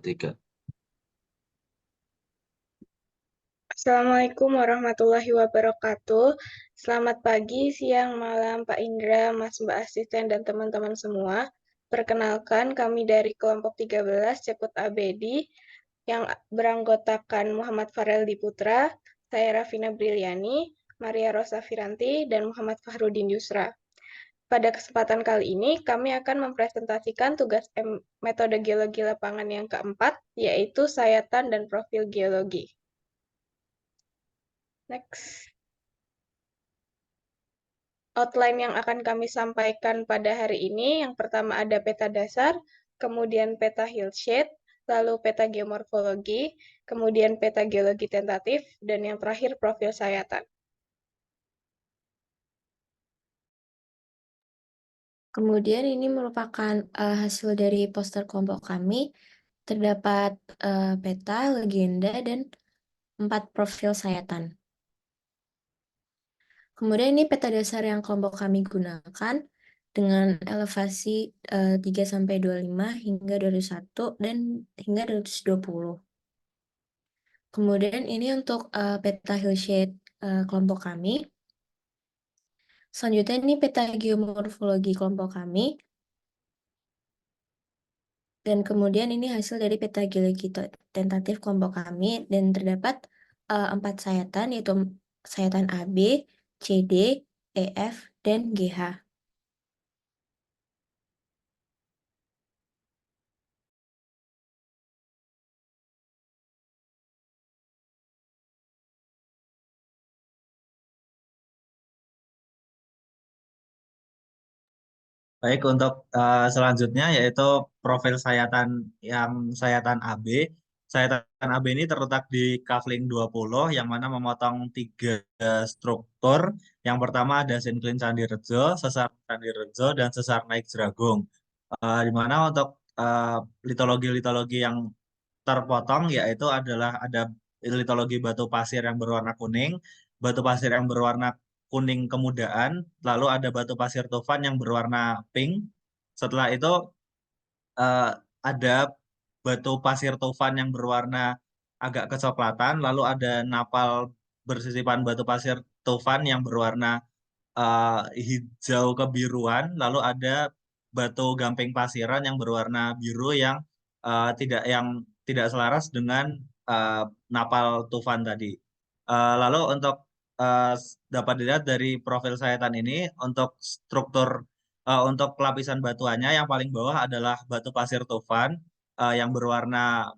Tiga. Assalamualaikum warahmatullahi wabarakatuh. Selamat pagi, siang, malam, Pak Indra, Mas Mbak Asisten, dan teman-teman semua. Perkenalkan, kami dari kelompok 13 Ceput Abedi yang beranggotakan Muhammad Fareldi Putra, saya Rafina Briliani, Maria Rosa Firanti, dan Muhammad Fahrudin Yusra. Pada kesempatan kali ini, kami akan mempresentasikan tugas metode geologi lapangan yang keempat, yaitu sayatan dan profil geologi. Next. Outline yang akan kami sampaikan pada hari ini, yang pertama ada peta dasar, kemudian peta hillshade, lalu peta geomorfologi, kemudian peta geologi tentatif, dan yang terakhir profil sayatan. Kemudian ini merupakan hasil dari poster kelompok kami. Terdapat peta, legenda, dan 4 profil sayatan. Kemudian ini peta dasar yang kelompok kami gunakan dengan elevasi 3-25 hingga 21 dan hingga 220. Kemudian ini untuk peta hillshade kelompok kami. Selanjutnya ini peta geomorfologi kelompok kami. Dan kemudian ini hasil dari peta geologi tentatif kelompok kami dan terdapat 4 sayatan, yaitu sayatan AB, CD, EF, dan GH. Baik, untuk selanjutnya yaitu profil sayatan yang sayatan AB. Sayatan AB ini terletak di kafling 20 yang mana memotong 3 struktur. Yang pertama ada sinkline Candirejo, sesar Candirejo, dan sesar Naik Jeragung. Di mana untuk eh, litologi-litologi yang terpotong yaitu adalah ada litologi batu pasir yang berwarna kuning, batu pasir yang berwarna kuning kemudaan, lalu ada batu pasir tufan yang berwarna pink. Setelah itu eh, ada batu pasir tufan yang berwarna agak kecoklatan, lalu ada napal bersisipan batu pasir tufan yang berwarna hijau kebiruan, lalu ada batu gamping pasiran yang berwarna biru yang tidak selaras dengan eh, napal tufan tadi. Lalu untuk dapat dilihat dari profil sayatan ini untuk untuk lapisan batuannya yang paling bawah adalah batu pasir tufan yang berwarna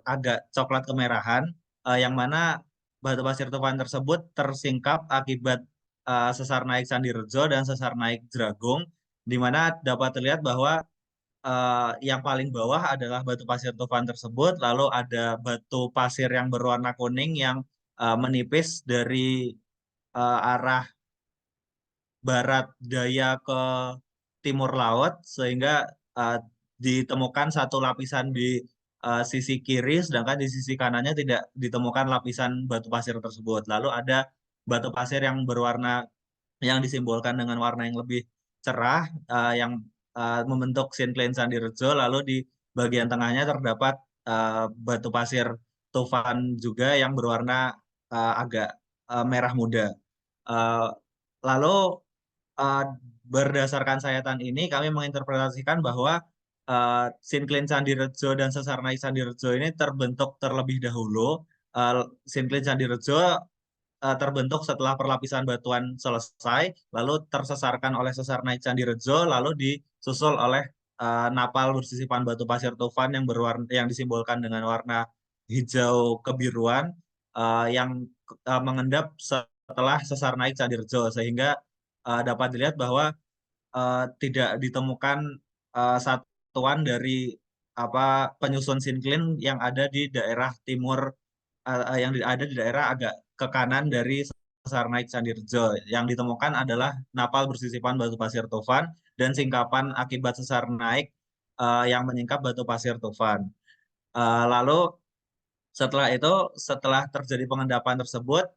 agak coklat kemerahan, yang mana batu pasir tufan tersebut tersingkap akibat sesar naik Sandirejo dan sesar naik Jeragung, di mana dapat terlihat bahwa yang paling bawah adalah batu pasir tufan tersebut, lalu ada batu pasir yang berwarna kuning yang menipis dari arah barat daya ke timur laut, sehingga uh, ditemukan satu lapisan di sisi kiri, sedangkan di sisi kanannya tidak ditemukan lapisan batu pasir tersebut. Lalu ada batu pasir yang berwarna yang disimbolkan dengan warna yang lebih cerah, yang membentuk sinkline Sandirejo, lalu di bagian tengahnya terdapat batu pasir tufan juga yang berwarna agak merah muda. Uh, Lalu uh, berdasarkan sayatan ini kami menginterpretasikan bahwa sinkline Candirejo dan sesar naik Candirejo ini terbentuk terlebih dahulu. Sinkline Candirejo terbentuk setelah perlapisan batuan selesai, lalu tersesarkan oleh sesar naik Candirejo, lalu disusul oleh napal bersisipan batu pasir tufan yang disimbolkan dengan warna hijau kebiruan yang mengendap setelah sesar naik Candirejo, sehingga dapat dilihat bahwa tidak ditemukan satuan dari penyusun sinkline yang ada di daerah timur, ada di daerah agak ke kanan dari sesar naik Candirejo. Yang ditemukan adalah napal bersisipan batu pasir tufan dan singkapan akibat sesar naik yang menyingkap batu pasir tufan. Lalu setelah terjadi pengendapan tersebut,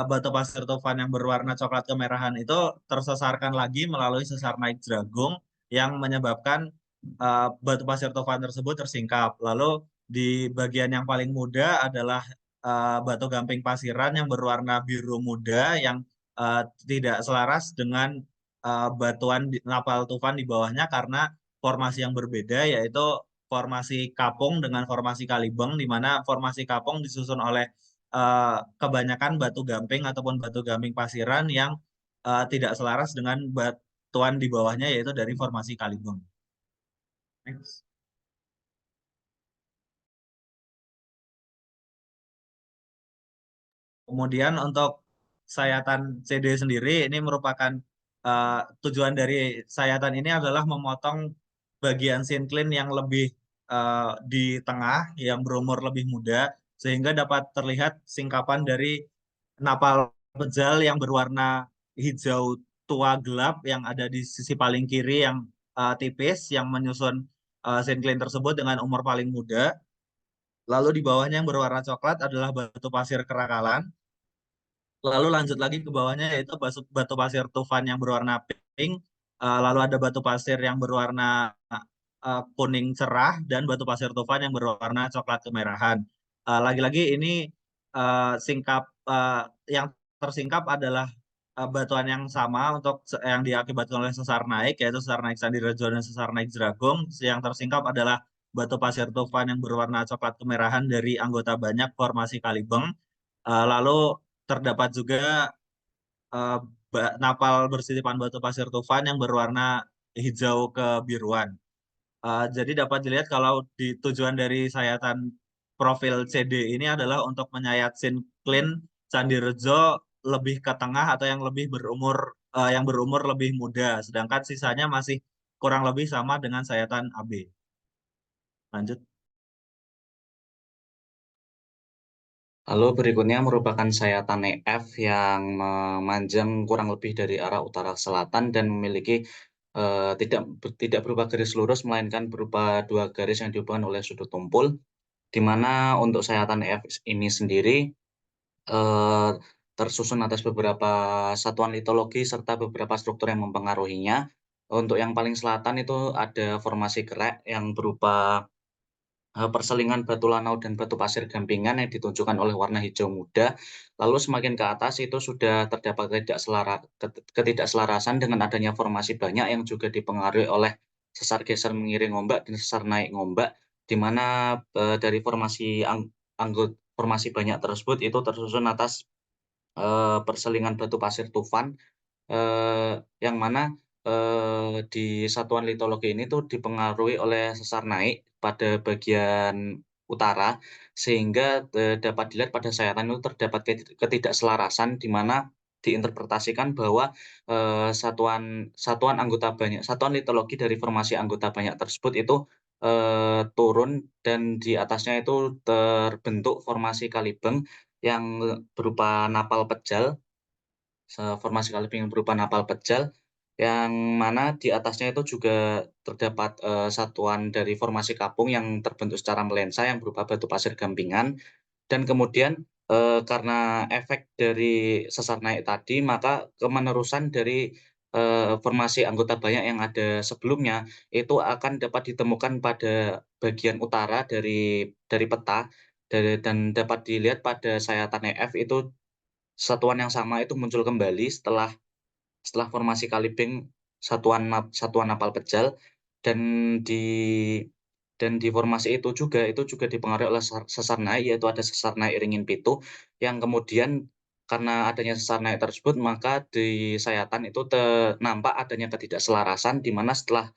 batu pasir tufan yang berwarna coklat kemerahan itu tersesarkan lagi melalui sesar naik Jeragung yang menyebabkan batu pasir tufan tersebut tersingkap. Lalu Di bagian yang paling muda adalah batu gamping pasiran yang berwarna biru muda yang tidak selaras dengan batuan napal tufan di bawahnya karena formasi yang berbeda, yaitu formasi kapung dengan formasi kalibeng, di mana formasi kapung disusun oleh kebanyakan batu gamping ataupun batu gamping pasiran yang tidak selaras dengan batuan di bawahnya, yaitu dari formasi kalibeng. Next. Kemudian untuk sayatan CD sendiri ini merupakan tujuan dari sayatan ini adalah memotong bagian sinclin yang lebih di tengah yang berumur lebih muda sehingga dapat terlihat singkapan dari napal pejal yang berwarna hijau tua gelap yang ada di sisi paling kiri yang tipis yang menyusun sinclin tersebut dengan umur paling muda. Lalu di bawahnya yang berwarna coklat adalah batu pasir kerakalan. Lalu lanjut lagi ke bawahnya yaitu batu pasir tufan yang berwarna pink. Lalu ada batu pasir yang berwarna kuning cerah dan batu pasir tufan yang berwarna coklat kemerahan. Lagi-lagi ini singkap yang tersingkap adalah batuan yang sama untuk yang diakibatkan oleh sesar naik yaitu sesar naik Sandirejo dan sesar naik Jeragung. Yang tersingkap adalah batu pasir tufan yang berwarna coklat kemerahan dari anggota banyak formasi Kalibeng. Lalu terdapat juga eh, napal bersisipan batu pasir tufan yang berwarna hijau kebiruan. Jadi dapat dilihat kalau di tujuan dari sayatan profil CD ini adalah untuk menyayat sinclin Candi Rejo lebih ke tengah atau yang lebih berumur lebih muda, sedangkan sisanya masih kurang lebih sama dengan sayatan AB. Lanjut. Lalu berikutnya merupakan sayatan EF yang memanjang kurang lebih dari arah utara ke selatan dan memiliki tidak berupa garis lurus melainkan berupa dua garis yang dihubungkan oleh sudut tumpul, di mana untuk sayatan EF ini sendiri eh, tersusun atas beberapa satuan litologi serta beberapa struktur yang mempengaruhinya. Untuk yang paling selatan itu ada formasi kerek yang berupa perselingan batu lanau dan batu pasir gampingan yang ditunjukkan oleh warna hijau muda. Lalu semakin ke atas itu sudah terdapat ketidakselarasan dengan adanya formasi banyak yang juga dipengaruhi oleh sesar geser mengiring ombak dan sesar naik ngombak, di mana dari formasi banyak tersebut itu tersusun atas perselingan batu pasir tufan, yang mana di satuan litologi ini tuh dipengaruhi oleh sesar naik pada bagian utara, sehingga dapat dilihat pada sayatan itu terdapat ketidakselarasan di mana diinterpretasikan bahwa satuan litologi dari formasi anggota banyak tersebut itu turun dan di atasnya itu terbentuk formasi kalibeng yang berupa napal pejal, formasi kalibeng yang berupa napal pejal, yang mana di atasnya itu juga terdapat satuan dari formasi kapung yang terbentuk secara melensa yang berupa batu pasir gampingan. Dan kemudian karena efek dari sesar naik tadi, maka kemenerusan dari formasi anggota banyak yang ada sebelumnya itu akan dapat ditemukan pada bagian utara dari peta, dan dapat dilihat pada sayatan EF itu satuan yang sama itu muncul kembali setelah formasi kalibeng satuan napal pejal, dan di di formasi itu juga dipengaruhi oleh sesar naik, yaitu ada sesar naik Ringin Pitu yang kemudian karena adanya sesar naik tersebut maka di sayatan itu nampak adanya ketidakselarasan di mana setelah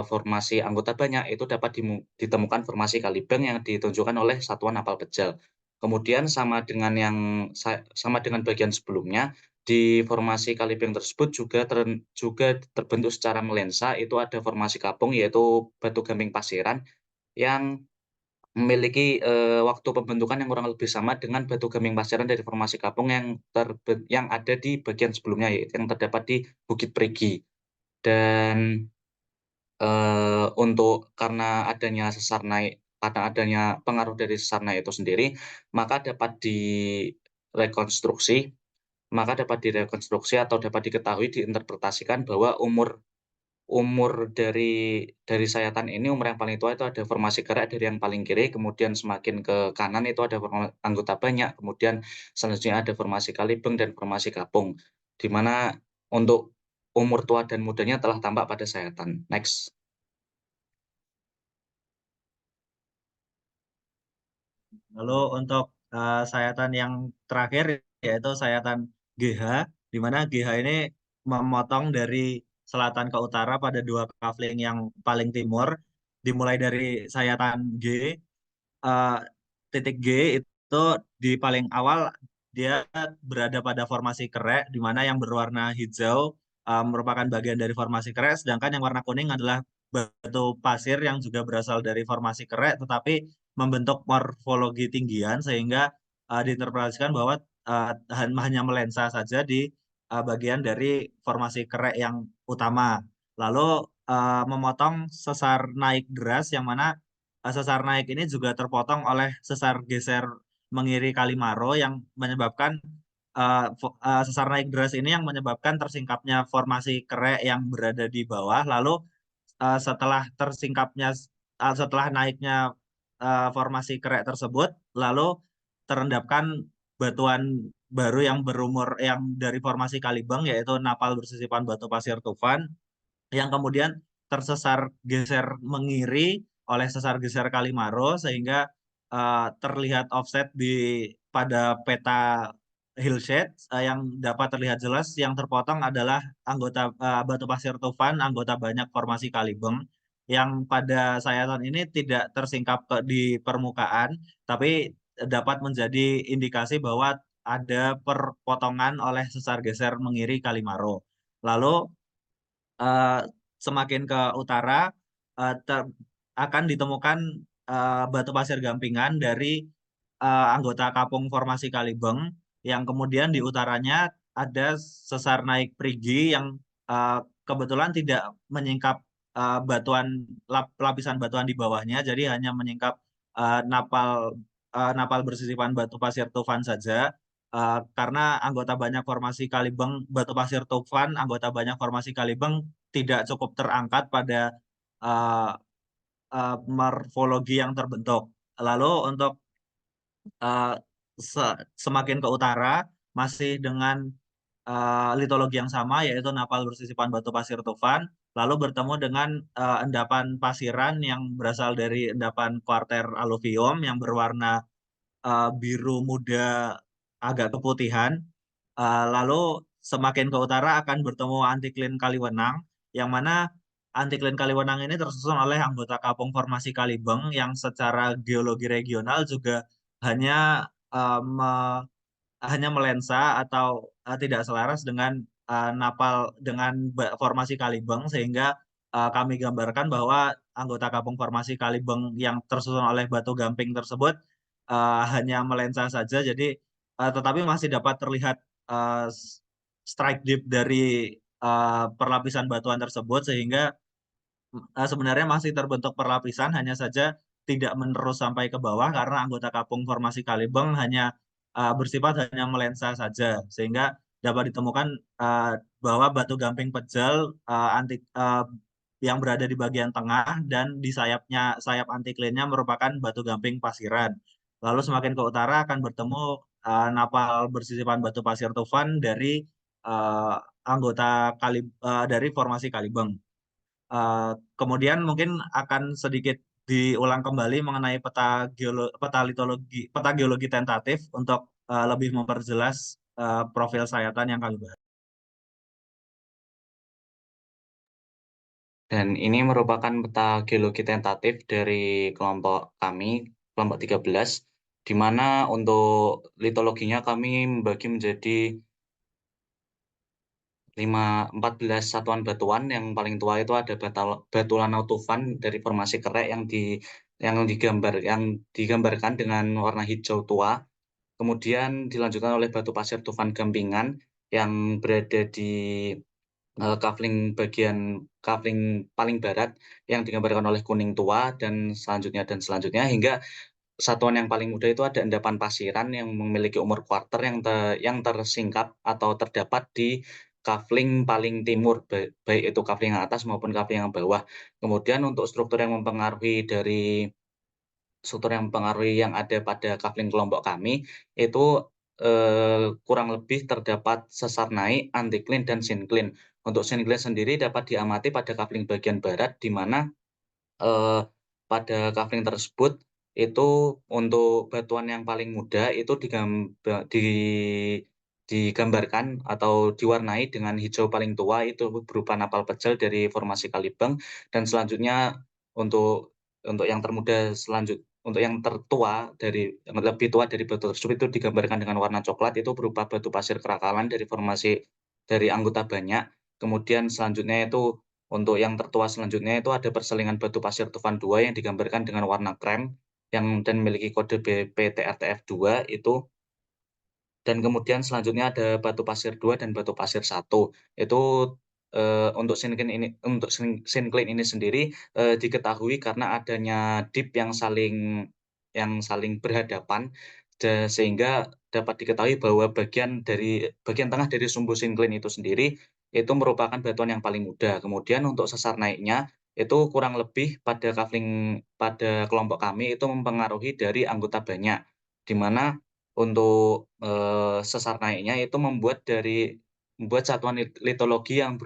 formasi anggota banyak itu dapat ditemukan formasi kalibeng yang ditunjukkan oleh satuan napal pejal. Kemudian sama dengan bagian sebelumnya, di formasi kalibeng tersebut juga terbentuk secara melensa, itu ada formasi kapung yaitu batu gamping pasiran yang memiliki waktu pembentukan yang kurang lebih sama dengan batu gamping pasiran dari formasi kapung yang ada di bagian sebelumnya, yaitu yang terdapat di Bukit Perigi. Dan karena adanya pengaruh dari sesar naik itu sendiri, maka dapat direkonstruksi atau dapat diketahui diinterpretasikan bahwa umur umur dari sayatan ini, umur yang paling tua itu ada formasi kerek dari yang paling kiri, kemudian semakin ke kanan itu ada anggota banyak, kemudian selanjutnya ada formasi kalibeng dan formasi kapung, di mana untuk umur tua dan mudanya telah tampak pada sayatan. Next. Lalu untuk sayatan yang terakhir yaitu sayatan GH, di mana GH ini memotong dari selatan ke utara pada dua kafling yang paling timur, dimulai dari sayatan G, eh, titik G itu di paling awal dia berada pada formasi kerek, di mana yang berwarna hijau merupakan bagian dari formasi kerek, sedangkan yang warna kuning adalah batu pasir yang juga berasal dari formasi kerek, tetapi membentuk morfologi tinggian sehingga diinterpretasikan bahwa hanya melensa saja di bagian dari formasi kerek yang utama. Lalu memotong sesar naik deras yang mana sesar naik ini juga terpotong oleh sesar geser mengiri Kalimaro yang menyebabkan sesar naik deras ini yang menyebabkan tersingkapnya formasi kerek yang berada di bawah. Lalu setelah setelah naiknya formasi kerek tersebut, lalu terendapkan batuan baru yang berumur yang dari formasi Kalibeng yaitu napal bersisipan batu pasir tufan yang kemudian tersesar geser mengiri oleh sesar geser Kalimaro sehingga terlihat offset pada peta hillshade yang dapat terlihat jelas yang terpotong adalah anggota batu pasir tufan anggota banyak formasi Kalibeng yang pada sayatan ini tidak tersingkap di permukaan tapi dapat menjadi indikasi bahwa ada perpotongan oleh sesar geser mengiri Kalimaro. Lalu eh, semakin ke utara akan ditemukan batu pasir gampingan dari anggota kapung formasi Kalibeng yang kemudian di utaranya ada sesar naik Prigi yang eh, kebetulan tidak menyingkap lapisan batuan di bawahnya, jadi hanya menyingkap napal bersisipan batu pasir tufan saja. Karena anggota banyak formasi Kalibeng, batu pasir tufan, anggota banyak formasi Kalibeng tidak cukup terangkat pada uh, morfologi yang terbentuk. Lalu untuk uh, semakin ke utara masih dengan litologi yang sama yaitu napal bersisipan batu pasir tufan, lalu bertemu dengan endapan pasiran yang berasal dari endapan kuarter aluvium yang berwarna biru muda agak keputihan. Lalu semakin ke utara akan bertemu antiklin Kaliwenang, yang mana antiklin Kaliwenang ini tersusun oleh anggota kapung formasi Kalibeng yang secara geologi regional juga hanya hanya melensa atau tidak selaras dengan napal dengan formasi Kalibeng sehingga kami gambarkan bahwa anggota kapung formasi Kalibeng yang tersusun oleh batu gamping tersebut hanya melensa saja jadi tetapi masih dapat terlihat uh, strike deep dari perlapisan batuan tersebut sehingga sebenarnya masih terbentuk perlapisan, hanya saja tidak menerus sampai ke bawah karena anggota kapung formasi Kalibeng hanya bersifat hanya melensa saja, sehingga dapat ditemukan bahwa batu gamping pejal yang berada di bagian tengah dan di sayap antiklinnya merupakan batu gamping pasiran. Lalu semakin ke utara akan bertemu napal bersisipan batu pasir tufan dari uh, anggota dari formasi Kalibeng. Kemudian mungkin akan sedikit diulang kembali mengenai peta geologi tentatif untuk lebih memperjelas profil sayatan yang kami bahas. Dan ini merupakan peta geologi tentatif dari kelompok kami, kelompok 13, di mana untuk litologinya kami membagi menjadi 14 satuan batuan. Yang paling tua itu ada batu lanau tufan dari formasi kerek yang digambarkan dengan warna hijau tua. Kemudian dilanjutkan oleh batu pasir tufan gampingan yang berada di kafling paling barat yang digambarkan oleh kuning tua dan selanjutnya hingga satuan yang paling muda itu ada endapan pasiran yang memiliki umur kuarter yang tersingkap atau terdapat di kafling paling timur, baik itu kafling yang atas maupun kafling yang bawah. Kemudian untuk struktur yang mempengaruhi yang ada pada kafling kelompok kami, itu kurang lebih terdapat sesar naik, antiklin, dan sinkline. Untuk sinkline sendiri dapat diamati pada kafling bagian barat, di mana pada kafling tersebut itu untuk batuan yang paling muda itu digambarkan atau diwarnai dengan hijau paling tua itu berupa napal pecel dari formasi Kalibeng, dan selanjutnya untuk untuk yang tertua yang lebih tua dari batu tersebut itu digambarkan dengan warna coklat, itu berupa batu pasir kerakalan dari formasi dari anggota banyak. Kemudian selanjutnya itu untuk yang tertua selanjutnya itu ada perselingan batu pasir Tufan 2 yang digambarkan dengan warna krem dan memiliki kode BPTRTF2 itu. Dan kemudian selanjutnya ada batu pasir 2 dan batu pasir 1. Itu untuk sinkline ini sendiri diketahui karena adanya dip yang saling berhadapan, sehingga dapat diketahui bahwa bagian tengah dari sumbu sinkline itu sendiri itu merupakan batuan yang paling muda. Kemudian untuk sesar naiknya itu kurang lebih pada kelompok kami itu mempengaruhi dari anggota banyak, di mana untuk sesar naiknya itu membuat satuan litologi yang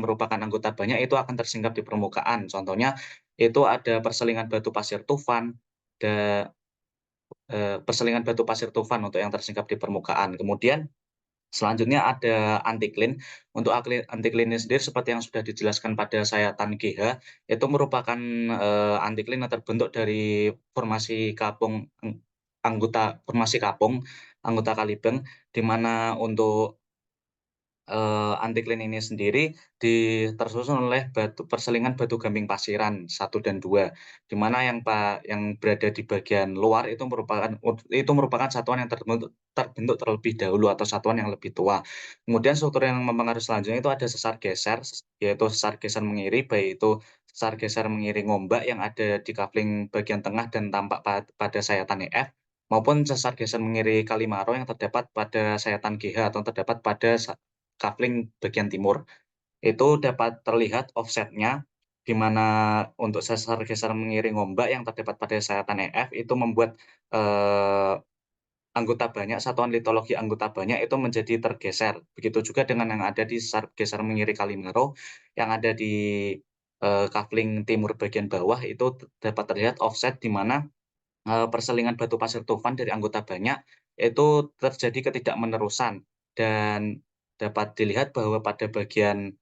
merupakan anggota banyak itu akan tersingkap di permukaan. Contohnya itu ada perselingan batu pasir Tufan, untuk yang tersingkap di permukaan. Kemudian selanjutnya ada antiklin. Untuk antiklin ini sendiri seperti yang sudah dijelaskan pada sayatan GH, itu merupakan antiklin yang terbentuk dari formasi anggota Kalibeng, di mana untuk antiklin ini sendiri tersusun oleh perselingan batu gamping pasiran 1 dan 2, di mana yang berada di bagian luar itu merupakan satuan yang terbentuk terlebih dahulu atau satuan yang lebih tua. Kemudian struktur yang mempengaruhi selanjutnya itu ada sesar geser, yaitu sesar geser mengiri, baik itu sesar geser mengiri ngombak yang ada di kafling bagian tengah dan tampak pada sayatan EF, maupun sesar geser mengiri Kalimaro yang terdapat pada sayatan GH atau terdapat pada kafling bagian timur. Itu dapat terlihat offsetnya, di mana untuk sesar geser mengiring ombak yang terdapat pada sayatan EF itu membuat satuan litologi anggota banyak itu menjadi tergeser. Begitu juga dengan yang ada di sesar geser mengiring Kalimaro yang ada di kafling timur bagian bawah, itu dapat terlihat offset, di mana perselingan batu pasir Tufan dari anggota banyak itu terjadi ketidakmenerusan, dan dapat dilihat bahwa pada bagian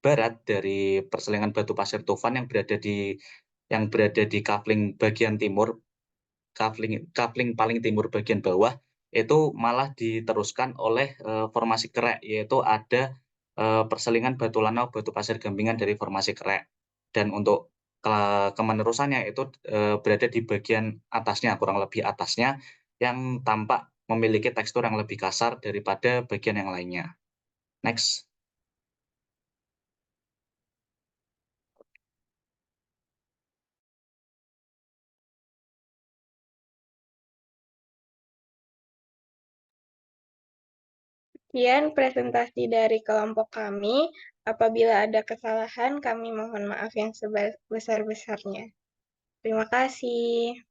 barat dari perselingan batu pasir Tufan yang berada di kafling bagian timur, kafling paling timur bagian bawah, itu malah diteruskan oleh formasi Kerek, yaitu ada perselingan batu lanau batu pasir gampingan dari formasi Kerek. Dan untuk kemenerusannya itu berada di bagian atasnya, kurang lebih atasnya, yang tampak memiliki tekstur yang lebih kasar daripada bagian yang lainnya. Next. Sekian presentasi dari kelompok kami. Apabila ada kesalahan, kami mohon maaf yang sebesar-besarnya. Terima kasih.